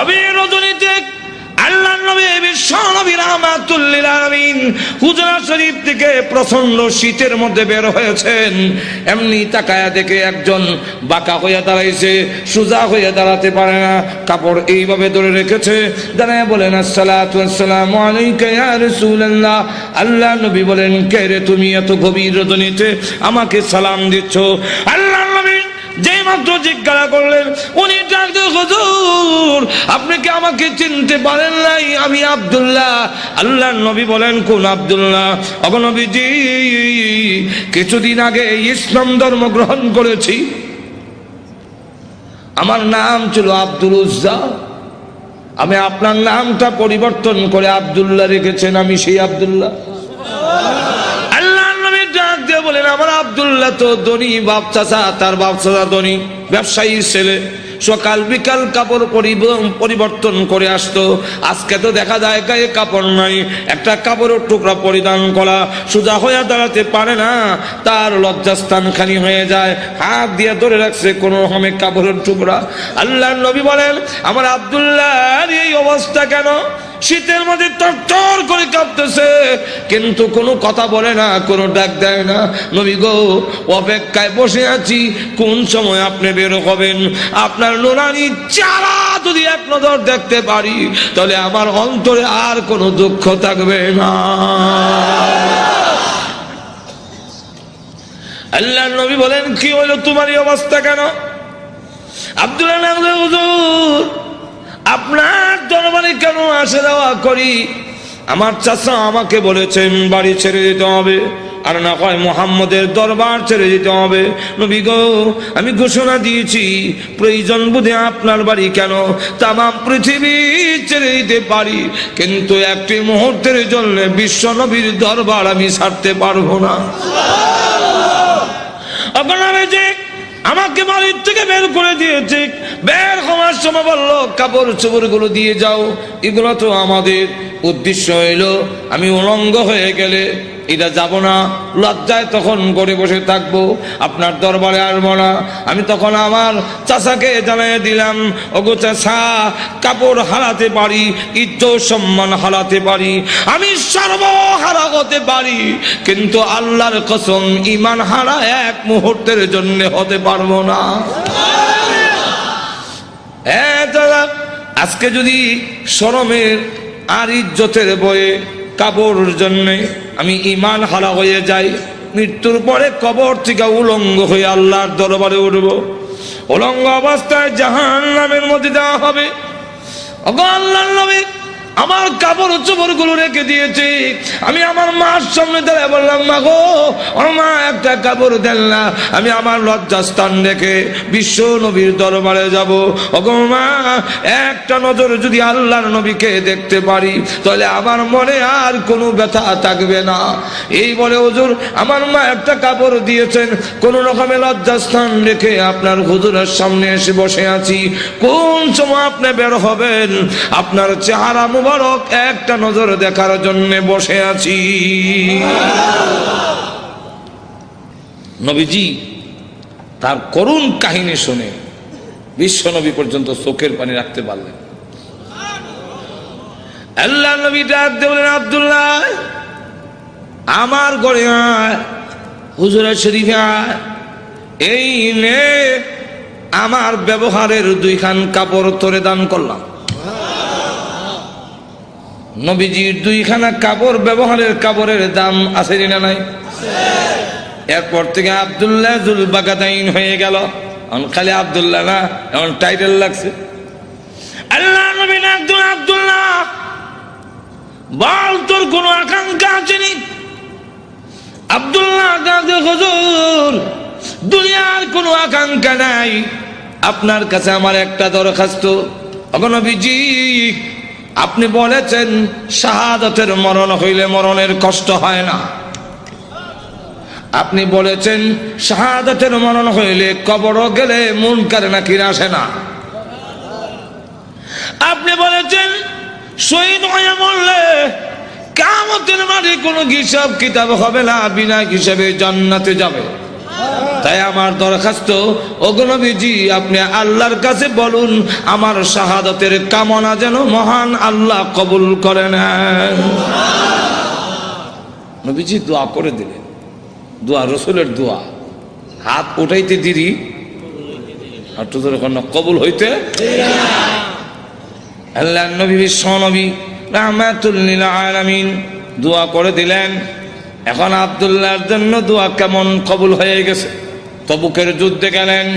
গভীর রজনীতে আল্লাহর নবী বিশ্ব নবী রাহমাতুল লিল আলামিন হুজরা শরীফ থেকে প্রচন্ড শীতের মধ্যে বের হয়েছেন। এমনি তাকায়া দেখে একজন বাঁকা হয়ে দাঁড়াইছে, সোজা হয়ে দাঁড়াতে পারে না, কাপড় এইভাবে ধরে রেখেছে। দাঁড়ায় বলেন আসসালাতু ওয়াসসালামু আলাইকা ইয়া রাসূলুল্লাহ। আল্লাহর নবী বলেন, কে রে তুমি এত গভীর রজনীতে আমাকে সালাম দিচ্ছ? আল্লাহর নবী যেই মাত্র জিজ্ঞাসা করলেন, উনি ডাক দিয়ে, হুজুর আপনি কি আমাকে চিনতে পারেন নাই? আমি আব্দুল্লাহ। আল্লাহর নবী বলেন, কোন আব্দুল্লাহ? ওগো নবীজি, কিছুদিন আগে ইসলাম ধর্ম গ্রহণ করেছি। আমার নাম ছিল আব্দুল উজ্জা, আমি আপনার নামটা পরিবর্তন করে আব্দুল্লাহ রেখেছেন, আমি সেই আব্দুল্লাহ। বলেন, আমার আব্দুল্লাহ তো ধনী বাপ চাচা, তার বাপ চাচা ধনী ব্যবসায়ীর ছেলে, সকাল বিকাল কাপড় পরিবর্তন করে আসতো। আজকে তো দেখা যায় গায়ে কাপড় নাই, একটা কাপড়ের টুকরা পরিধান করা, সোজা হয়ে দাঁড়াতে পারে না, তার লজ্জাস্থান খালি হয়ে যায়, হাত দিয়ে ধরে রাখছে কোন রকমে কাপড়ের টুকরা। আল্লাহর নবী বলেন, আমার আব্দুল্লাহর এই অবস্থা কেন? শীতের মধ্যে টর করে কাঁপতেছে, কিন্তু কোনো কথা বলে না, কোনো ডাক দেয় না। নবী গো, অপেক্ষায় বসে আছি, কোন সময় আপনি বের হবেন। আপনার নুরানি চেহারা যদি এক নজর দেখতে পারি, তাহলে আমার অন্তরে আর কোনো দুঃখ থাকবে না। আল্লাহর নবী বলেন, কি হলো তোমার এই অবস্থা কেন? আব্দুল্লাহ, হুজুর আপনার দরবারে কেন আসা যাওয়া করি? আমার চাচা আমাকে বলেছেন বাড়ি ছেড়ে দিতে হবে, আর না হয় মুহাম্মদের দরবার ছেড়ে দিতে হবে। নবী গো, আমি ঘোষণা দিয়েছি, প্রয়োজন বুঝে আপনার বাড়ি কেন তাম পৃথিবী ছেড়ে দিতে পারি, কিন্তু একটি মুহূর্তের জন্য বিশ্ব নবীর দরবার আমি ছাড়তে পারবো না। আপনারা যে আমাকে বাড়ির থেকে বের করে দিয়েছে, বের হওয়ার সময় বললো কাপড় চোপড় গুলো দিয়ে যাও, এগুলো তো আমাদের। উদ্দেশ্য হইল আমি উলঙ্গ হয়ে গেলে এটা যাব না, লজ্জায় তখন করে বসে থাকবো, আপনার দরবারে আসবো না। আমি তখন আমার চাচাকে জানিয়ে দিলাম, ওগো চাচা, কাপড় হারাতে পারি, ইজ্জত সম্মান হারাতে পারি, আমি সর্বহারা হতে পারি, কিন্তু আল্লাহর কসম ঈমান হারা এক মুহূর্তের জন্য হতে পারবো না। আজকে যদি শরমের আর ইজ্জতের বয়ে কাপড়ের জন্য আমি ঈমান হারা হয়ে যাই, মৃত্যুর পরে কবর থেকে উলঙ্গ হয়ে আল্লাহর দরবারে উঠব, উলঙ্গ অবস্থায় জাহান্নামের মধ্যে দেওয়া হবে। ওগো আল্লাহর নবী, আমার কাপড় চোপড় গুলো রেখে দিয়েছি। আমি আমার মার সামনে দাঁড়িয়ে বললাম, মা গো, ও মা, একটা কাপড় দেন না, আমি আমার লজ্জাস্থান রেখে বিশ্ব নবীর দরবারে যাব। ওগো মা, একটা নজর যদি আল্লাহর নবীকে দেখতে পারি, তাহলে আমার মনে আর কোনো ব্যথা থাকবে না। এই বলে হুজুর আমার মা একটা কাপড় দিয়েছেন, কোন রকমের লজ্জাস্থান রেখে আপনার হুজুরের সামনে এসে বসে আছি। কোন সময় আপনি বের হবেন, আপনার চেহারা মুবারক একটা নজর দেখার জন্য বসে আছি। নবীজি তার করুণ কাহিনী শুনে বিশ্ব নবী পর্যন্ত চোখের পানি রাখতে পারলেন। আল্লাহ নবী ডাক দিয়ে বলেন, আব্দুল্লাহ, আমার ঘরে আয়, হুজুরের শরীফে আয়, এই নে আমার ব্যবহারের দুইখান কাপড় তোরে দান করলাম। নবীজির দুইখানা কাপড়, ব্যবহারের কাপড়ের দাম আছে না নাই? এরপর থেকে আব্দুল্লাহ জুল বাগাদাইন হয়ে গেল। খালি আব্দুল্লাহ না, এমন টাইটেল লাগছে। আল্লাহ নবী একজন, আব্দুল্লাহ বল, তোর কোন আকাঙ্ক্ষা আছে নি? আব্দুল্লাহ হুজুর, দুনিয়ার কোনো আকাঙ্ক্ষা নাই, আপনার কাছে আমার একটা দরখাস্ত। ওগো নবীজি, আপনি বলেছেন শাহাদাতের মরণ হইলে মরণের কষ্ট হয় না, আপনি বলেছেন শাহাদাতের মরণ হইলে কবর গেলে মুনকার নাকির আসে না, আপনি বলেছেন শহীদ হয়ে মরলে কিয়ামতের মাঠে কোনো হিসাব কিতাব হবে না, বিনা হিসাবে জান্নাতে যাবে। তাই আমার দরখাস্ত, ওগো নবীজি আপনি আল্লাহর কাছে বলুন আমার শাহাদাতের কামনা যেন মহান আল্লাহ কবুল করে নেন। নবীজি দোয়া করে দিলেন, দোয়া রসুলের দোয়া, হাত উঠাইতে দেরি আর তো কবুল হইতে। আল্লাহ নবী বিশ্ব নবী রাহমাতুল লিল আলামিন দোয়া করে দিলেন। এখন আব্দুল্লাহর জন্য দোয়া কেমন কবুল হয়ে গেছে। তবুকের যুদ্ধে গেলেন,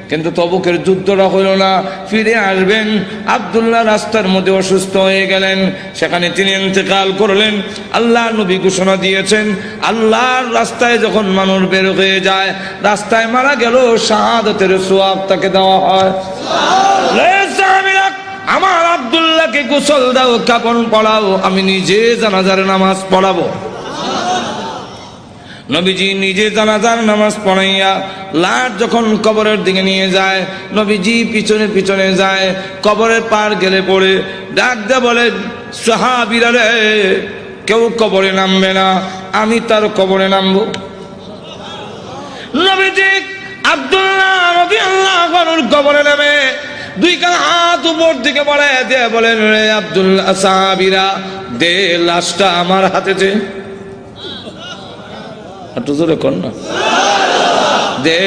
কিন্তু তবুকের যুদ্ধটা হইল না, ফিরে আসবেন। আব্দুল্লাহ রাস্তার মধ্যে অসুস্থ হয়ে গেলেন, সেখানে তিনি ইন্তেকাল করলেন। আল্লাহ নবী ঘোষণা দিয়েছেন, আল্লাহর রাস্তায় যখন মানুষ বের হয়ে যায়, রাস্তায় মারা গেল শাহাদাতের সওয়াব তাকে দেওয়া হয়। আমার আব্দুল্লাহকে গোসল দাও, কাফন পরাও, আমি নিজে জানাজার নামাজ পড়াবো। নবীজি নিজে জানাজার নামাজ পড়াইয়া লাশ যখন কবরের দিকে নিয়ে যায়, নবীজি পিছনে পিছনে যায়। কবরের পার গেলে পড়ে ডাক দিয়ে বলেন, সাহাবীরা রে, কেউ কবরে নামবে না, আমি তার কবরে নামবো। নবীজি আব্দুল্লাহ রাদিয়াল্লাহু আনহুর কবরে নামে দুই কান হাত উপর দিকে বাড়ায় দিয়ে বলেন, রে আব্দুল্লাহ, সাহাবীরা দে লাশটা আমার হাতে দে। একটু জোরে কর না, দে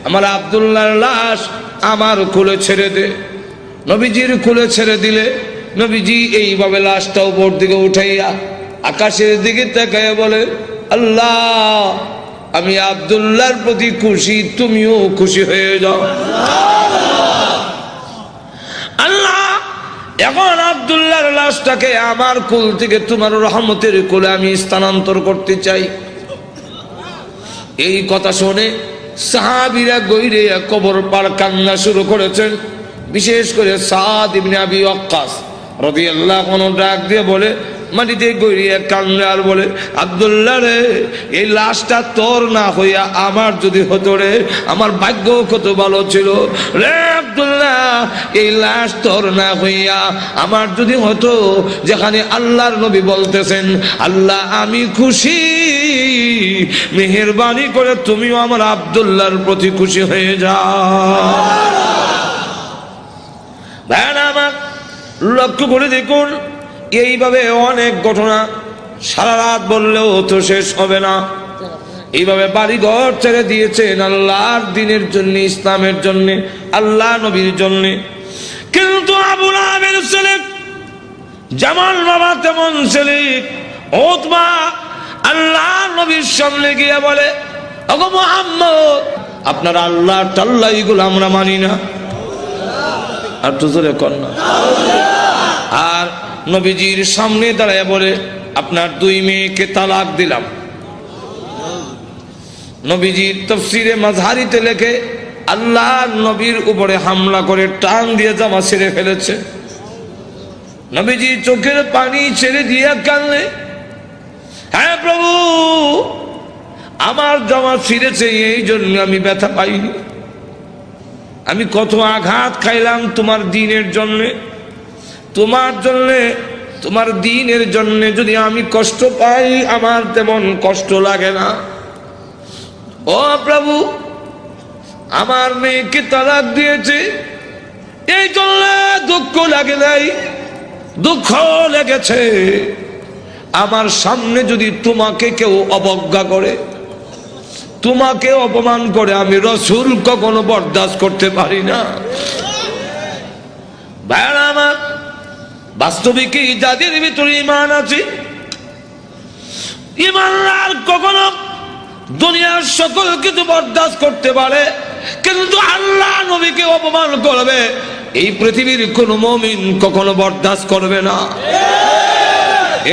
আমার আব্দুল্লাহর লাশ আমার কোলে ছেড়ে দে। নবীজির কোলে ছেড়ে দিলে নবীজি এইভাবে লাশটা উপর দিকে উঠাইয়া আকাশের দিকে তাকাইয়া বলে, আল্লাহ আমি আব্দুল্লাহর প্রতি খুশি, তুমিও খুশি হয়ে যাও। আল্লাহ এখন আব্দুল্লাহর লাশটাকে আমার কোল থেকে তোমার রহমতের কোলে আমি স্থানান্তর করতে চাই। এই কথা শুনে সাহাবীরা গইরে কবর পার কান্না শুরু করেছেন। বিশেষ করে সাদ ইবনে আবি ওয়াক্কাস রাদিয়াল্লাহু আনহু ডাক দিয়ে বলে, মাটিতে গইরিয়া কান্না আর বলে, আব্দুল্লাহ রে, এই লাশটা তোর না হইয়া আমার যদি হতো রে, আমার ভাগ্য কত ভালো ছিল রে আব্দুল্লাহ, এই লাশ তোর না হইয়া আমার যদি হতো, যেখানে আল্লাহর নবী বলতেছেন, আল্লাহ আমি খুশি, মেহেরবানি করে তুমিও আমার আব্দুল্লাহর প্রতি খুশি হয়ে যাও। ভাইরা আমার, লক্ষ্য করে দেখুন, এইভাবে অনেক ঘটনা সারা রাত বললেও তো শেষ হবে না। এইভাবে বাড়ি ঘর ছেড়ে দিয়েছেন আল্লাহর দ্বীনের জন্য, ইসলামের জন্য, আল্লাহ নবীর জন্য। কিন্তু আবু লাহাবের ছেলে যেমন বাবা তেমন ছেলে উতবা আল্লাহ নবীর সামনে গিয়ে বলে, ওগো মুহাম্মদ, আপনার আল্লাহ টাল্লাহ এগুলো আমরা মানি না। আর তো জোরে কর না। আর নবীজির সামনে দাঁড়ায় বলে, আপনার দুই মেয়েকে তালাক দিলাম। নবীজির তাফসীরে মাযহারিতে লেখে, আল্লাহ নবীর উপরে হামলা করে টান দিয়ে জামা ছেড়ে ফেলেছে। নবীজি চোখের পানি ছেড়ে দিয়ে কাঁদলে, হ্যাঁ প্রভু, আমার জামা ছিঁড়েছে, এই জন্য আমি ব্যথা পাইনি। আমি কত আঘাত খাইলাম তোমার দ্বীনের জন্যে, তোমার জন্যে, তোমার দ্বীনের জন্যে যদি আমি কষ্ট পাই, আমার তেমন কষ্ট লাগে না। ও প্রভু, আমার মেয়েকে তালাক দিয়েছে, এই জন্য দুঃখ লাগে নাই, দুঃখ লেগেছে। আমার সামনে যদি তোমাকে কেউ অবজ্ঞা করে, তোমাকে অপমান করে, আমি রাসূল কখনো বরদাস্ত করতে পারি না। ভাইরা আমার, বাস্তবিকই যাদের ভিতরে ঈমান আছে, ঈমানদার কখনো দুনিয়ার সকল কিছু বরদাস্ত করতে পারে, কিন্তু আল্লাহ নবীকে অপমান করবে, এই পৃথিবীর কোন মুমিন কখনো বরদাস্ত করবে না।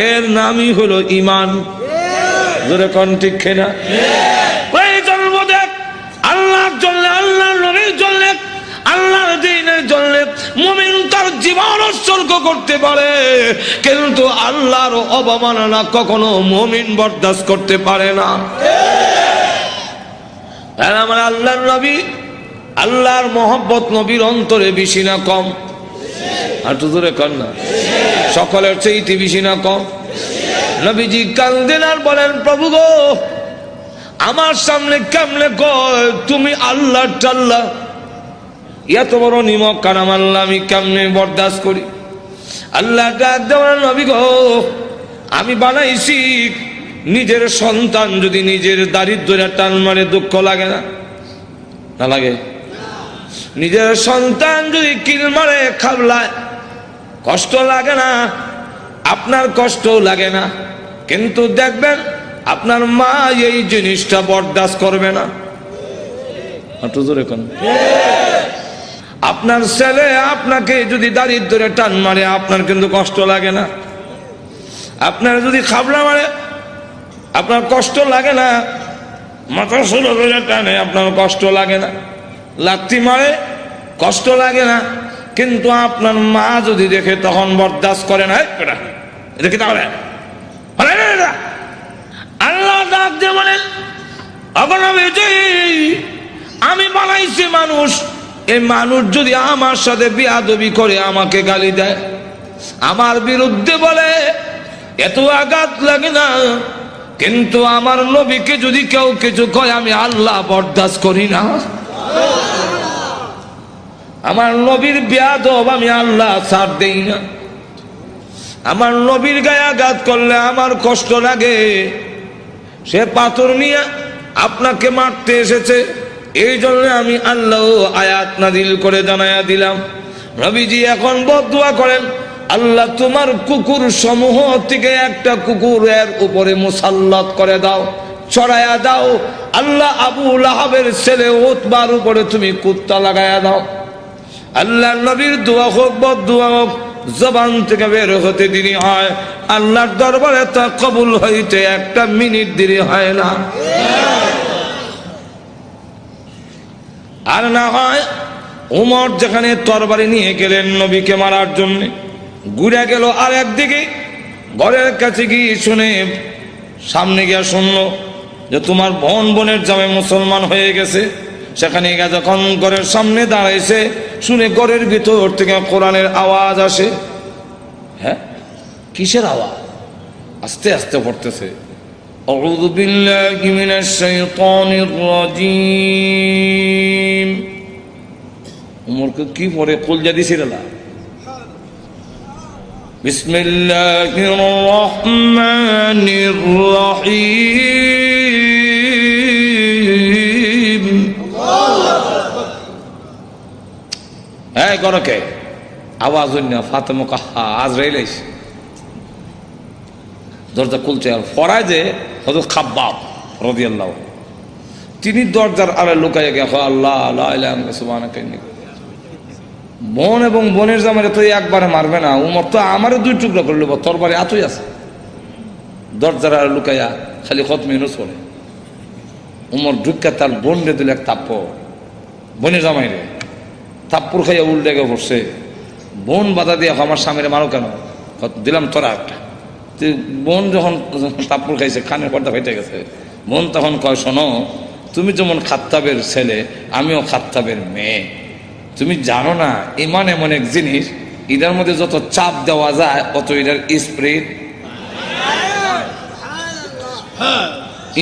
এর নামই হলো ঈমান। জোরে কোন ঠিক কিনা? আল্লাহর জন্য, আল্লাহর নবীর জন্য, আল্লাহর দ্বীনের জন্য মুমিন তার জীবন উৎসর্গ করতে পারে, কিন্তু আল্লাহর অবমাননা কখনো মুমিন বরদাস্ত করতে পারে না। আমার আল্লাহর নবী, আল্লাহর মহব্বত নবীর অন্তরে বেশি না কম? আর তো দূরে কর না, সকলের চাইতে বেশি না কম? নবীজি কান্দেন আর বলেন, প্রভু গো, আমার সামনে কেমনে কয় তুমি আল্লাহ টাল্লাহ, এত বড় নিমক কারাম আল্লাহ আমি কেমনে বরদাস্ত করি? আল্লাহ ডাক দেওয়ার নবী গো, আমি বানাইছি নিজের সন্তান যদি নিজের দারিদ্র্যে টান মারে দুঃখ লাগে না? না লাগে? নিজের সন্তান যদি কিল মারে খাবলায় কষ্ট লাগে না? আপনার কষ্ট লাগে না, কিন্তু দেখবেন আপনার মা এই জিনিসটা বরদাস্ত করবে না। আপনার ছেলে আপনাকে যদি দারিদ্র্যে টান মারে আপনার কিন্তু কষ্ট লাগে না? আপনার যদি খাবলা মারে আপনার কষ্ট লাগে না? মাথা সোলো করে টানে আপনার কষ্ট লাগে না? লাথি মারে কষ্ট লাগে না, কিন্তু আপনার মা যদি দেখে তখন বরদাস্ত করে না। দেখি তাহলে আল্লাহ ডাক দিয়ে বলেন, আমি বানাইছি মানুষ, এই মানুষ যদি আমার সাথে বিয়াদবি করে, আমাকে গালি দেয়, আমার বিরুদ্ধে বলে, এত আঘাত লাগে না, কিন্তু আমার নবীকে যদি কেউ কিছু কয় আমি আল্লাহ বরদাস্ত করি না। আমার নবীর বিয়াদব আমি আল্লাহ ছাড় দেই না। আমার নবীর গায়ে আঘাত করলে আমার কষ্ট লাগে। সে পাথর নিয়ে আপনাকে মারতে এসেছে, এই জন্য আমি আল্লাহ আয়াত নাযিল করে জানায়া দিলাম। নবীজি এখন বদদুয়া করেন, আল্লাহ তোমার কুকুর সমূহ থেকে একটা কুকুরের উপরে মুসাল্লাত করে দাও, ছড়ায়া দাও। আল্লাহ আবু লাহাবের ছেলে উতবার উপরে তুমি কুত্তা লাগায়া দাও। আল্লাহ নবীর দোয়া হোক বদদুয়া হোক, জবান থেকে বের হতে দেরি হয়, আল্লাহর দরবারে তা কবুল হইতে একটা মিনিট দেরি হয় না। আর না হয় উমর যেখানে তরবারি নিয়ে গেলেন নবীকে মারার জন্য, ঘুরে গেল আর একদিকে, ঘরের কাছে গিয়ে শুনে, সামনে গিয়ে শুনলো যে তোমার বোনের জামাই মুসলমান হয়ে গেছে। সেখানে গিয়ে যখন ঘরের সামনে দাঁড়াইছে, শুনে ঘরের ভিতর থেকে কোরআনের আওয়াজ আসে। হ্যাঁ, কিসের আওয়াজ? আস্তে আস্তে পড়তেছে, আউযু বিল্লাহি মিনাশ শাইতানির রাজীম। উমরকে কি পড়ে কলজা দিছিল না? বিসমিল্লাহির রহমানির রহিম। এই গরকে আওয়াজ হইনা ফাতেমা কাহা আজরাইল আইছে, দরজা খুলছে। আর ফরায় যে হযরত খাব্বাব রাদিয়াল্লাহু, তিনি দরজার আড়ে লুকাইয়া গিয়া আল্লাহ লা ইলাহা ইল্লাল্লাহ সুবহানাকা ইন্নী। বোন এবং বোনের জামাইরে তো একবারে মারবে না, উমর তো আমারও দুই টুকরা করে নেব, তরবারি এতই আছে। দরজার আড়ে লুকাইয়া খালি খতমে ইউনূস পড়ে। উমর ঢুকা তার বোন রে দিল এক থাপ্পড়, বোনের জামাইরে থাপ্পড় খাইয়া উল্টে গিয়ে পড়ছে। বোন বাধা দিয়ে আমার স্বামীরে মারো কেন? দিলাম তোরা একটা। বোন যখন থাপ্পড় খাইছে, কানের পর্দা ফেটে গেছে, বোন তখন কয়, শোনো, তুমি যেমন খাত্তাবের ছেলে, আমিও খাত্তাবের মেয়ে। তুমি জানো না ইমান এমন এক জিনিস, এটার মধ্যে যত চাপ দেওয়া যায় অত এটার স্পিড।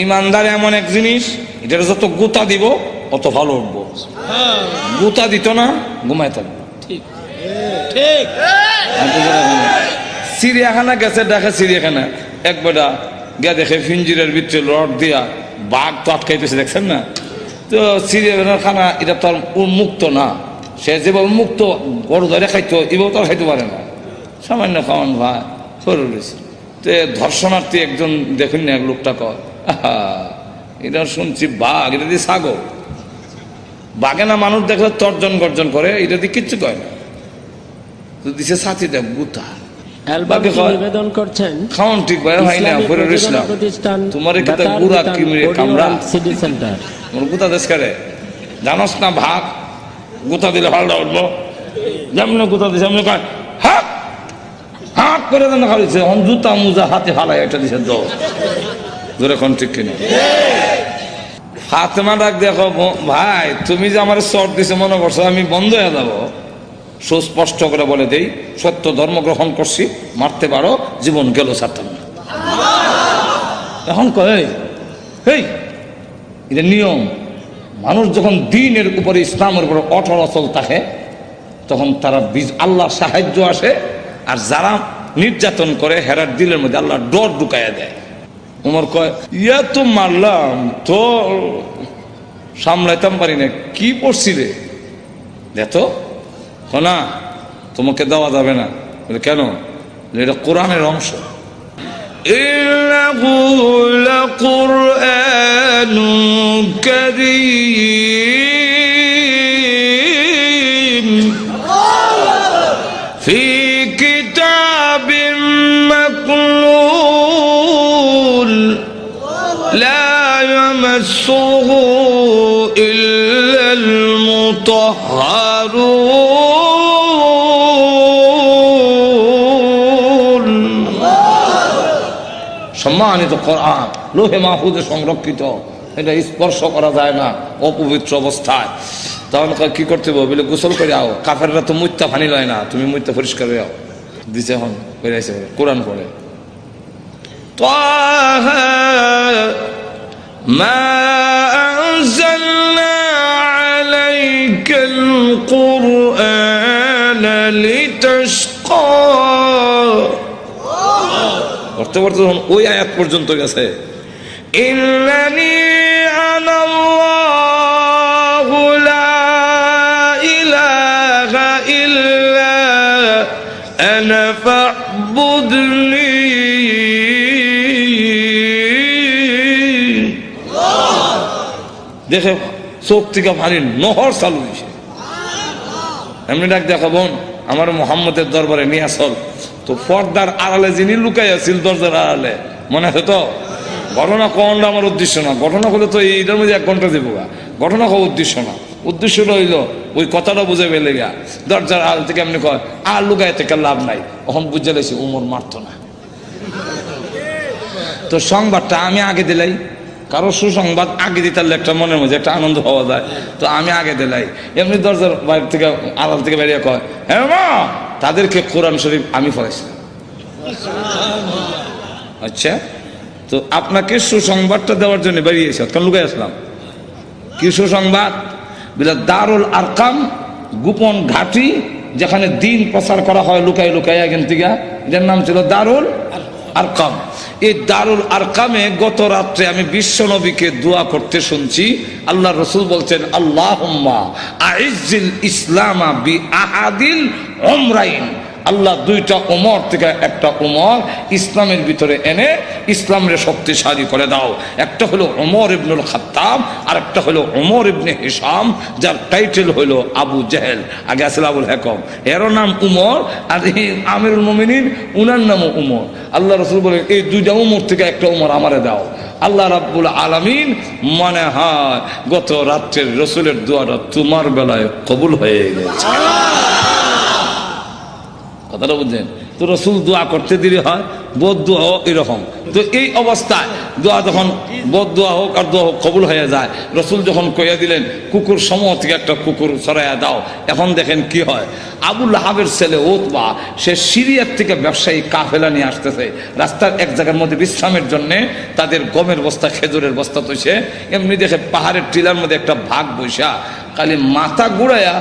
ইমানদার এমন এক জিনিস, এটার যত গুতা দিব অত ভালো উঠবো। গুতা দিত না, ঘুমাই থাকবো। চিড়িয়াখানা গেছে, দেখে চিড়িয়াখানা এক বেটা গিয়া দেখে ফিঞ্জিরের ভিতরে রড দিয়া বাঘ তো আটকাইতেছে, দেখছেন না? তো চিড়িয়াখানা এটা তো আর মুক্ত না, সে যেভাবে মুক্ত বড় ধরে খাইতো এভাবে তো খাইতে পারে না, সামান্য খাওয়ান ভাই সরে রয়েছে। তো ধর্ষণার্থী একজন দেখুন না, এক লোকটা কয়, এটা শুনছি বাঘ, এটা দিয়ে ছাগল। বাঘে না মানুষ দেখলে তর্জন গর্জন করে, এটা দিয়ে কিচ্ছু কয় না। তো দিছে সাথী দেব গুতা নিবেদন করছেন খাওয়ান ঠিক ভাই না করে রইছিলাম তোমার একটা গুড়া কিমরে কামড়া সিটি সেন্টার মোর গুতা দেশ করে জানোস না ভাগ গুতা দিলে ভালো উঠবো, যেমন গুতা দিছে এমনি কয় হাক হাক করে দেন খাইছে। এখন জুতা মুজা হাতে ফালাই এটা দিছে দোষ ধরে কোন ঠিক কিনা। ফাতেমা ডাক দেখো, ভাই তুমি যে আমার চট দিছে মনে করছো আমি বন্ধ হয়ে যাবো? সুস্পষ্ট করে বলে দেই, সত্য ধর্ম গ্রহণ করছি, মারতে পারো, জীবন গেল ছাড়তাম না। এখন কয় এই এটা নিয়ম। মানুষ যখন দিনের উপরে ইসলামের উপরে অটল অচল থাকে তখন তারা আল্লাহর সাহায্য আসে, আর যারা নির্যাতন করে হেরার দিলের মধ্যে আল্লাহ ডর ঢুকাইয়া দেয়। উমর কয়, ইয়া তো মারলাম তো সামলাইতাম পারি না, কি পড়ছি রে দেখো না, তোমাকে দেওয়া যাবে না। বলে কেন? এটা কোরআনের অংশ। ইন্নাহু লাকুরআনুন কারীম ফি কিতাবিম মাকনুন লা ইয়ামাসসুহু ইল্লাল মুতাহহারুন। সম্মানিত কোরআন লোহে মাহফুজে সংরক্ষিত, এটা স্পর্শ করা যায় না অপবিত্র অবস্থায়। তখন কি করতে হবে? বলে গোসল করে আও, কাফেররা তো মুত্তা ফানি লয় না, তুমি মুত্তা পরিষ্কার হয়ে আও দিছে। এখন বেরাইছে কোরআন পড়ে, তাহা মা আনজালনা আলাইকাল কুরআনা লিতাশকা। পড়তে পড়তে যখন ওই আয়াত পর্যন্ত গেছে, ইন্নানি আনাল্লাহু লা ইলাহা ইল্লা আনা ফা'বুদনি। দেখে চোখ থেকে পানির নহর চালু হয়েছে। এমনি ডাক দেখা, বোন আমার মোহাম্মদের দরবারে নিয়ে আসল। তো পর্দার আড়ালে যিনি লুকাই আছিল দরজার আড়ালে, মনে আছে তো? ঘটনা কোনটা আমার উদ্দেশ্য না, ঘটনা হলে তো এইটার মধ্যে 1 ঘন্টা দেবো। ঘটনা হওয়া উদ্দেশ্য না, উদ্দেশ্য হইল ওই কথাটা বুঝে পেলে গা দরজার আড়াল থেকে এমনি কয় আর লুকাই থেকে লাভ নাই। এখন বুঝে লেছি উমর মারত না। তো সংবাদটা আমি আগে দিলাই, কারো সুসংবাদ আগে দিতে একটা মনের মধ্যে একটা আনন্দ পাওয়া যায়, তো আমি আগে দিলাই। এমনি দরজার বাইরে থেকে আড়াল থেকে বেরিয়ে কয়, হ্যাঁ মা, তাদেরকে কোরআন শরীফ আমি পড়াইছিলাম। আচ্ছা, তো আপনাকে সুসংবাদটা দেওয়ার জন্য বেরিয়েছে, কারণ লুকাই আসলাম। কি সুসংবাদ? বলে দারুল আরকাম, গোপন ঘাঁটি, যেখানে দিন প্রচার করা হয় লুকাই লুকাই এখান থেকে, যার নাম ছিল দারুল আরকাম। এই দারুল আরকামে গত রাত্রে আমি বিশ্ব নবীকে দোয়া করতে শুনছি। আল্লাহ রসুল বলছেন, আল্লাহুম্মা আইজ্জিল ইসলামা বি আহাদিল উমরাইন। আল্লাহ 2টা উমর থেকে একটা উমর ইসলামের ভিতরে এনে ইসলামের শক্তিশালী করে দাও। একটা হলো উমর ইবনুল খাত্তাব, আর একটা হলো উমর ইবনে হিশাম, যার টাইটেল হলো আবু জেহেল। আগে আসল আবুল হেকম, এরও নাম উমর, আর এই আমিরুল মুমিনিন উনার নামও উমর। আল্লাহ রসুল বলেন, এই 2টা উমর থেকে একটা উমর আমারে দাও। আল্লাহ রাব্বুল আলামিন মনে হয় গত রাত্রের রসুলের দোয়াটা তোমার বেলায় কবুল হয়ে গেছে। কথাটা বুঝছেন তো? রসুল দোয়া করতে দেরি হয়, বোধ দোয়া হোক এরকম। তো এই অবস্থায় দোয়া যখন বোধ দোয়া হোক আর দোয়া হোক কবুল হয়ে যায়, রসুল যখন কইয়া দিলেন কুকুর সমূহ থেকে একটা কুকুর সরাইয়া দাও, এখন দেখেন কি হয়। আবু লাহাবের ছেলে উতবা, সে সিরিয়ার থেকে ব্যবসায়ী কাফেলা নিয়ে আসতেছে। রাস্তার এক জায়গার মধ্যে বিশ্রামের জন্য তাদের গমের বস্তা, খেজুরের বস্তা তৈছে। এমনি দেখে পাহাড়ের টিলার মধ্যে একটা ভাগ বৈশা, খালি মাথা ঘুরাইয়া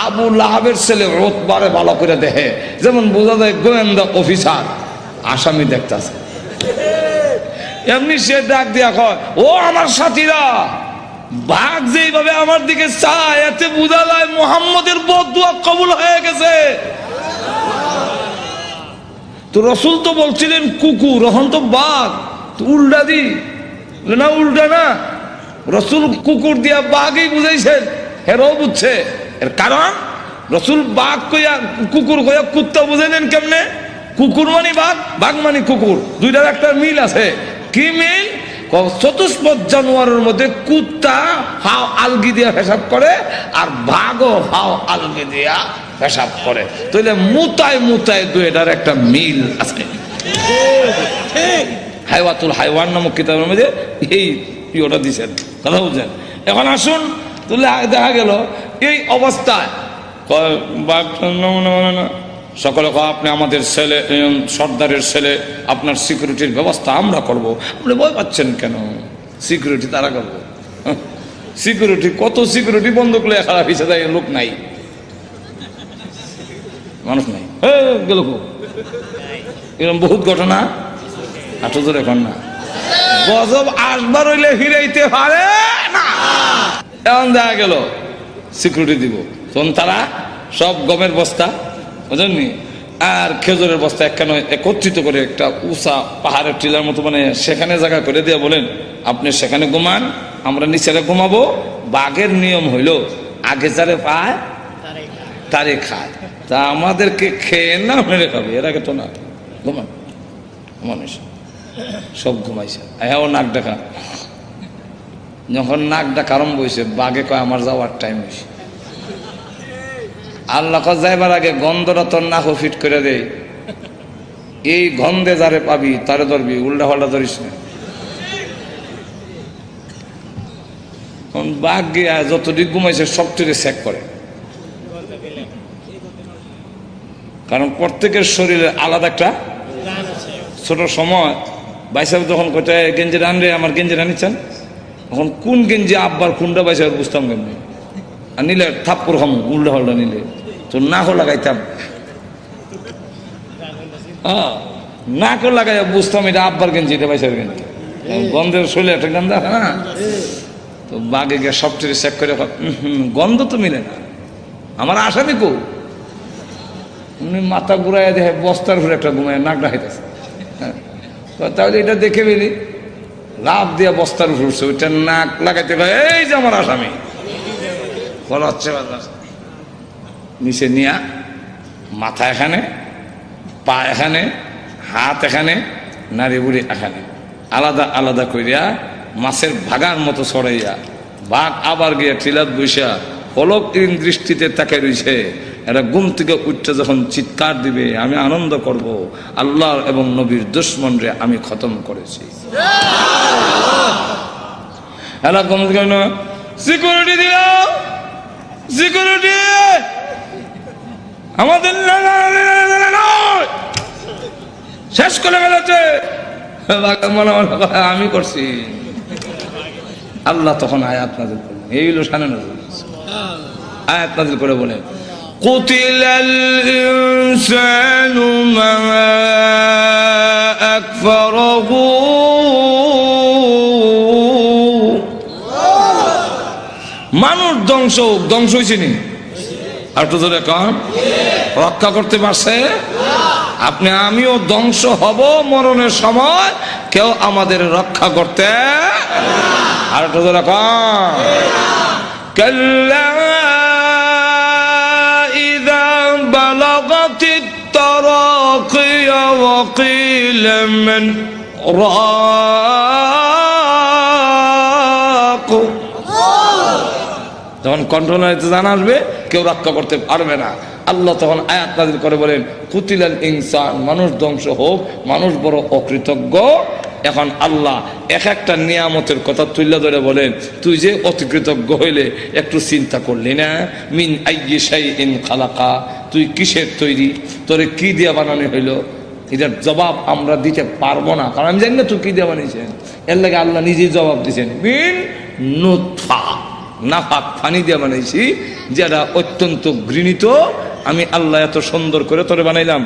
আবু লাহাবের ছেলে উতবারে ভালো করে দেখে, যেমন বোঝা যায় গোয়েন্দা অফিসার আসামি দেখতেছে। এমনি সে ডাক দিয়া কয়, ও আমার সাথীরা, বাঘ যেইভাবে আমার দিকে চায় এতে বোঝা যায় মুহাম্মদের বদদুয়া কবুল হয়ে গেছে। তো রসুল তো বলছিলেন কুকুর, এখন তো বাঘ, তো উল্টা দি না, উল্টা না, রসুল কুকুর দিয়া বাঘই বুঝাইছেন। হেরাও বুঝছে, এর কারণ রসুল বাঘ কইয়া কুকুর কইয়া কুত্তা বুঝাইলেন কেমনে? কুকুর মানে বাঘ, বাঘ মানে কুকুর, 2টার একটা মিল আছে। কি মিল? চতুষ্পদ জানোয়ারের মধ্যে কুত্তা হাও আলগি দিয়া পেশাব করে, আর বাঘও হাও আলগি দিয়া পেশাব করে। তাহলে মুতায় মুতায় 2টার একটা মিল আছে। হাইওয়াতুল হাইওয়ান নামক কিতাবের মধ্যে এই ইয়েটা দিচ্ছেন, কথা বুঝছেন? এখন আসুন, তাহলে দেখা গেল এই অবস্থায় সকলে কয়, আপনি আমাদের ছেলে, সর্দারের ছেলে, আপনার সিকিউরিটির ব্যবস্থা আমরা করবো। আপনি ভয় পাচ্ছেন কেন? সিকিউরিটি তারা করবো। সিকিউরিটি, কত সিকিউরিটি বন্দুক লয়ে খারাপ হিসেবে লোক নাই, মানুষ নাই, গেল এরকম বহুত ঘটনা। আটো জোর এখন না, গজব আসবার হইলে ফিরাইতে পারে না। এমন দেখা গেল সিকিউরিটি দিব, তখন তারা সব গমের বস্তা বুঝলেননি আর খেজুরের বস্তা একখানে একত্রিত করে একটা উঁচা পাহাড়ের টিলার মতো মানে সেখানে জায়গা করে দিয়ে বলেন আপনি সেখানে ঘুমান, আমরা নিচেরে ঘুমাবো। বাঘের নিয়ম হইল আগে যারে পায় তারে খায়, তা আমাদেরকে খেয়ে না মেরে খাবে, এর আগে তো না ঘুমান। মানুষ সব ঘুমাইছে, হ্যাঁ ও নাক ডাকা, যখন নাক ডাকা আরম্ভ হয়েছে বাঘে কয় আমার যাওয়ার টাইম হয়েছে। আল্লাহ যাইবার আগে গন্ধটা তোর নাক ফিট করে দেয়, এই গন্ধে যারে পাবি তারে ধরবি, উল্টা পাল্টা ধরিস না। বাঘ গিয়া যতদিক ঘুমাইছে সবটিকে চেক করে, কারণ প্রত্যেকের শরীরে আলাদা একটা ছোট সময় বাইসা যখন কোথায় গেঞ্জি রানরে আমার গেঞ্জি রানিচ্ছেন, তখন কোন গেঞ্জি আব্বার কোনটা বাইসা বুঝতাম কেমনি, আর নিলে থাপ্পর খাম উল্টা পাল্টা নিলে তো নাকও লাগাইতাম, নাকও লাগাই বুঝতাম এটা আব্বার গেঞ্জি, এটা বাইসার গেঞ্জি, গন্ধের শরীরে একটা গন্ধ আছে না। তো বাঘে গিয়ে সবচেয়ে চেক করে গন্ধ তো মিলে না, আমার আসামি কো মাথা ঘুরাই দেখে বস্তার ঘুরে একটা ঘুমায় নাক ডাকাইতেছে, তাহলে এটা দেখে ফেলি, লাভ দিয়া বস্তার উপর উঠছে, ওইটা নাক লাগাইতে পারে, এই যে আমার আসামি বলা হচ্ছে। নিচে নিয়া মাথা এখানে, পা এখানে, হাত এখানে, নারী বুড়ি এখানে, আলাদা আলাদা করিয়া মাছের ভাগার মতো ছড়াইয়া বাঘ আবার গিয়া টিলাত বৈশা পলক দৃষ্টিতে তাকে রয়েছে। এরা ঘুম থেকে উঠতে যখন চিৎকার দিবে আমি আনন্দ করব, আল্লাহ এবং নবীর দুশমনরে আমি খতম করেছি। এরা ঘুম থেকে সিকিউরিটি দিল, সিকিউরিটি আমাদের শেষ করে ফেলেছে, আমি করছি। আল্লাহ তখন আয়াত নাযিল করলেন, এই হলো শানে নজরুল, আয়াত নাযিল করে বলেন কুতিলাল ইনসানু মা আকফারাহু, মানুষ ধ্বংস হয়েছে নি, আর তো ধরে কম রক্ষা করতে পারছে। আপনি আমিও ধ্বংস হব মরণের সময়, কেউ আমাদের রক্ষা করতে, আর তো ধরে কম কাল্লা ইযা বালাগাতিত তারাকিয়া ওয়া কিলা মান রাক, যখন কন্ট্রোলারে জানা আসবে কেউ রক্ষা করতে পারবে না। আল্লাহ তখন আয়াত নাযিল করে বলেন কুতিলাল ইনসান, মানুষ ধ্বংস হোক, মানুষ বড় অকৃতজ্ঞ। এখন আল্লাহ এক একটা নিয়ামতের কথা তুলে ধরে বলেন তুই যে অতিকৃতজ্ঞ হইলে একটু চিন্তা করলি না, মিন আইয়ি শাইইন খালাকা, তুই কিসের তৈরি, তোরে কি দিয়ে বানানো হইলো, এটার জবাব আমরা দিতে পারবো না, কারণ আমি জানি না তুই কি দিয়ে বানিয়েছেন। এর লাগে আল্লাহ নিজেই জবাব দিয়েছেন, মিন নুতফা, নাফাক পানি দিয়ে বানাইছি, যেটা অত্যন্ত ঘৃণিত, আমি আল্লাহ এত সুন্দর করে তোরে বানাইলাম।